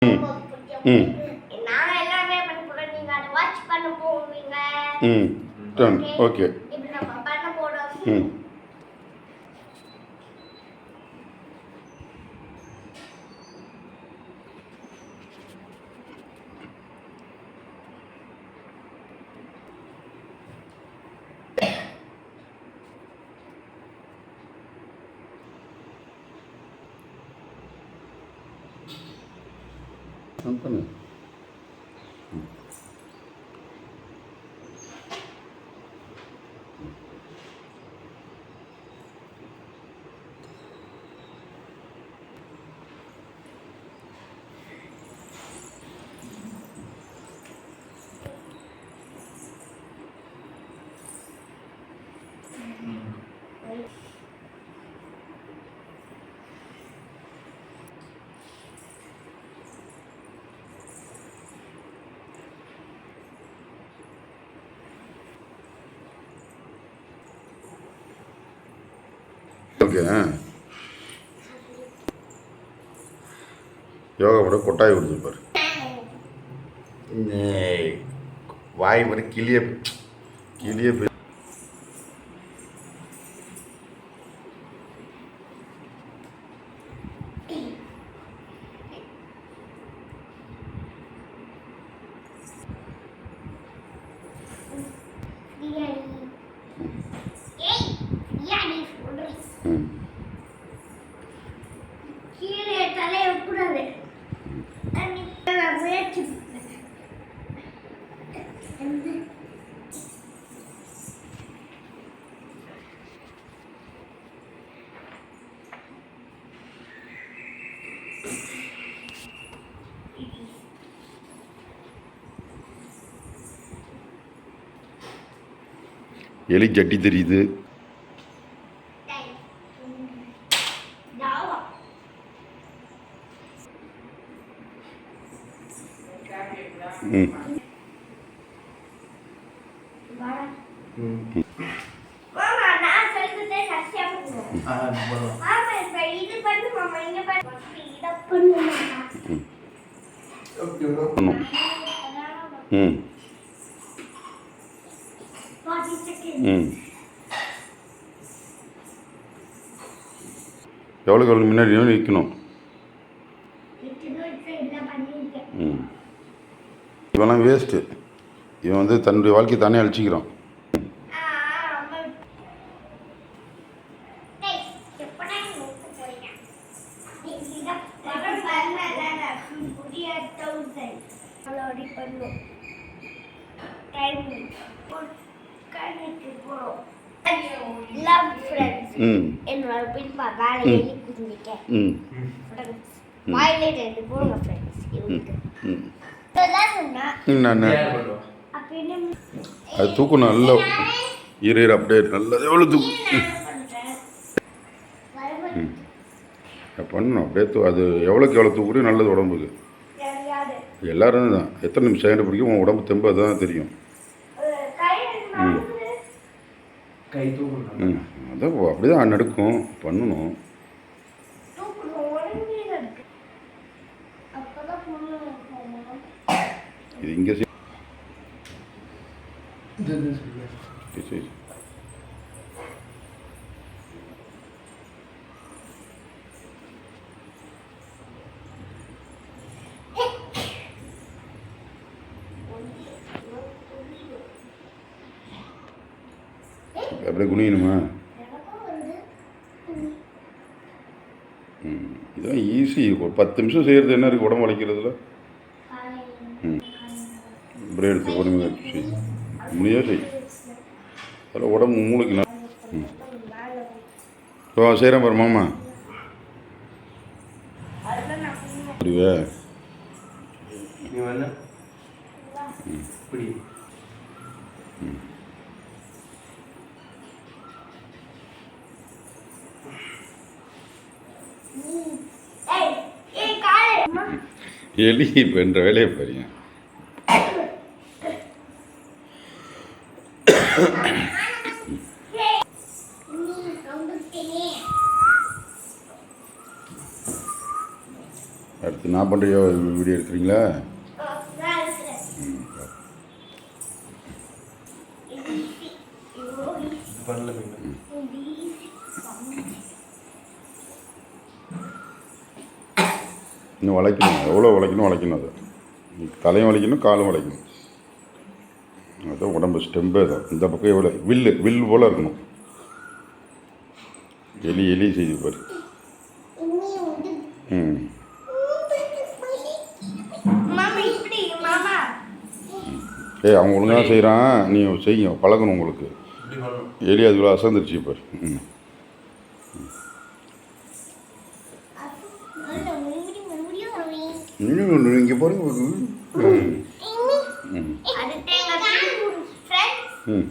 ம் ம் நான் எல்லாமே பண்ண நீங்க அதை வாட்ச் பண்ண போவீங்க. Done okay. இப்போ நம்ம பண்ண போறோம். பண்ணு. ஓகே. யோகா கூட கொட்டாய் கொடுத்துருப்பார். வாய் மாதிரி கிளிய கிளிய எலி ஜட்டி தெரியுது. ம் ம் ம் எவ்வளோக்கு எவ்வளோ முன்னாடி நிற்கணும். ம் இவெல்லாம் வேஸ்ட்டு. இவன் வந்து தன்னுடைய வாழ்க்கையை தானே அழிச்சிக்கிறான். என்னோட பின்பா வேலை குடிக்க வாயிலே 2 போடுங்க ஃப்ரெண்ட்ஸ். அது தூக்கணும் நல்லா. ஈர அப்படியே நல்லா எவ்வளோ தூக்கும் பண்ணணும் அப்படியே அது எவ்வளோக்கு எவ்வளோ தூக்குறியும் நல்லது உடம்புக்கு. எல்லாரும் தான் எத்தனை நிமிஷம் செகண்ட் பிடிக்கும் உன் உடம்பு தெம்பு அதுதான் தெரியும். ம் ம் அதான் அப்படிதான் நடுக்கும் பண்ணணும். இது இங்கே சரி அப்படியே குனியணுமா? இதுதான் ஈஸி. ஒரு 10 நிமிஷம் செய்கிறது என்ன இருக்குது உடம்பு வளைக்கிறதுல. இப்படியே எடுத்து பொறுமையாக செய். முடியாது செய். அதில் உடம்பு மூளைக்கு ஓ செய்கிறேன் பாரு மாமா. அப்படிவே எலி பண்ணுற வேலையை பாருங்க. அடுத்து 40 நான் பண்ணுற வீடியோ எடுக்கிறீங்களா? நான் இருக்கிறேன். ம். இது easy. இவ்வளோ easy. பண்ணல மீன். இது easy. இன்னும் வளைக்கணும், எவ்வளோ வளைக்கணும் அதை. தலையும் வளைக்கணும், காலும் வளைக்கணும். அதுதான் உடம்பு ஸ்டெம்பே தான். இந்த பக்கம் எவ்வளோ வில்லு போல் இருக்கணும். எலி செய்து பாரு. ம். மாமா இப்படி மாமா அவன் ஒழுங்காக செய்கிறான், நீ செய்யுங்க, பழகணும் உங்களுக்கு. இப்படி பண்ணணும். எலி அதுக்குள்ள அசந்துருச்சு பாரு. ம். இன்னும் இங்கே பாருங்க. ம். ம். அடுத்து எங்க ஃப்ரெண்ட்ஸ் ம்.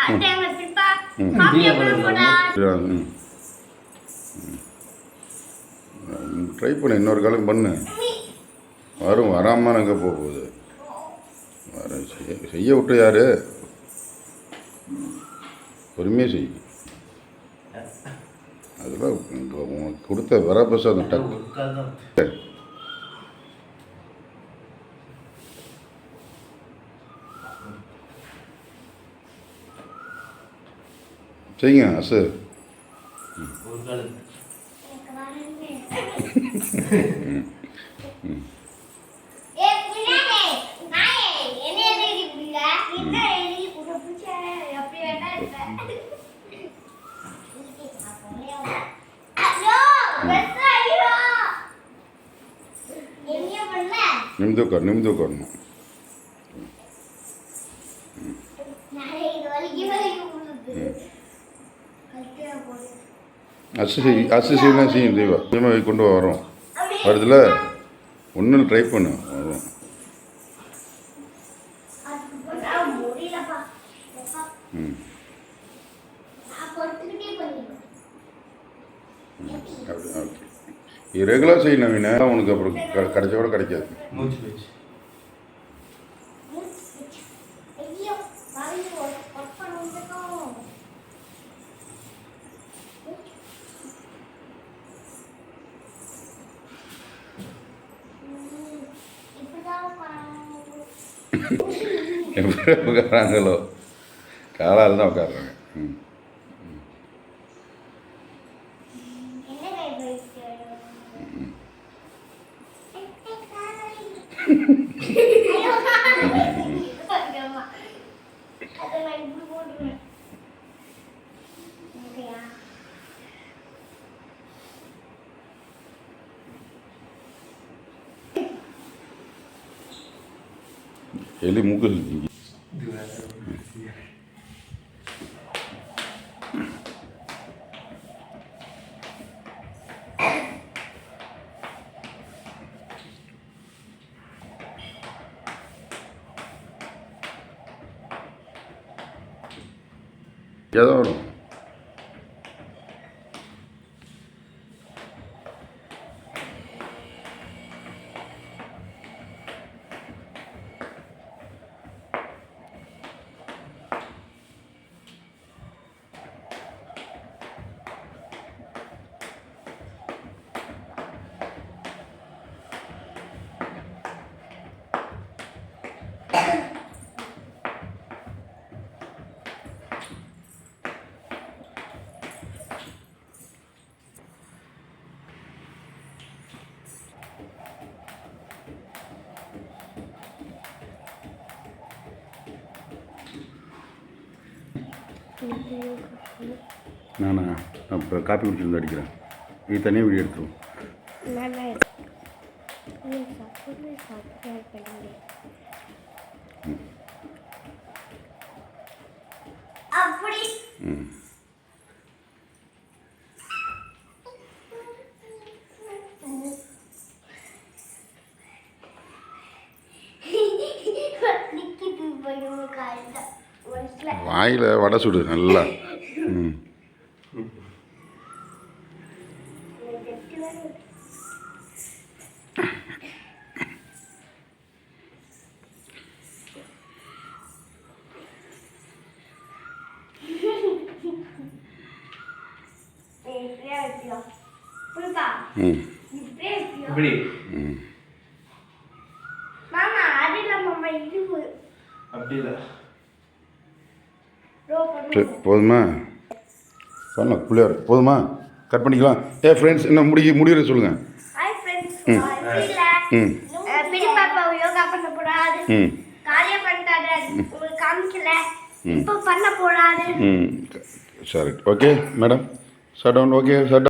அடுத்து எங்க பிப்பா ம். காப்பி பண்ண ட்ரை பண்ணு, இன்னொரு காலம் பண்ணு. வராமல் எங்கே போக போகுது? செய்ய விட்டு யாரு? பொறுமையாக செய். அதெல்லாம் உனக்கு கொடுத்த வரப்பிரசாதம் டக்கு. ஒரு கால் தான். செய்யுங்க அசு. ஒரு கால். எனக்கு வரவே பின்னாடி நாயே என்ன எழுதி புடிங்க என்ன எழுதி புட புடிச்ச எப்படி வேணா இருக்க ஐயோ வெஸ்ட் ஐயோ என்ன பண்ணல நிமிந்து உட்காரணும். நானே இது வலிக்கு போகுது கல்ட்டியா போடு அசு செய்யலாம் செய்யும் தெய்வா. தெய்வமாக கொண்டு வரோம் வருதுல. ஒன்றும் ட்ரை பண்ணு வரும். அது போட்டா முடியலப்பா ம். நான் பொறுத்துக்கிட்டே பண்ணிடுவேன் அப்படி ஓகே. இது ரெகுலராக செய்யணும் வீணா, உனக்கு அப்புறம் கிடைச்ச கூட கிடைக்காது. மூச்சு போயிடுச்சு. ஐயோ வாங்கி ஒர்க் பண்ண வந்துட்டோம் இப்படிதான் எப்படி உட்காராங்களோ, காலால் தான் உட்காடுறாங்க. ம். என்ன கை போயிட்டு அதை நான் இப்படி போட்டுருவேன் ஓகேயா எலி மூக்கு இது வேற. ஏதோ வரும். நானா இப்போ காப்பி குடிச்சிருந்து அடிக்கிறேன். இது தனியாக வீடியோ எடுத்துருவோம். அப்படி ம். நிக்கிட்டு போயிடும் காய்ச்சல் ஒன்ஸ்ல வாயில் வடை சுடு நல்லா. ம். இப்படியா வைப்பியா புரியுதா ம். இப்படியே வைப்பியா இப்படி. ம். அப்படி இல்லை. ப்ரோ சரி போதுமா? பண்ணலாம் பிள்ளையார் போதுமா? கட் பண்ணிக்கலாம். ஃப்ரெண்ட்ஸ் என்ன முடிகிற சொல்லுங்கள். Hi friends. ம். ம் பெரிய பாப்பா யோகா பண்ண போறாரு. ம் காலையே பண்ணிட்டாரு. உங்களுக்கு காமிக்கல. ம். இப்போ பண்ண போறாரு. ம் சரி okay madam shut down okay shut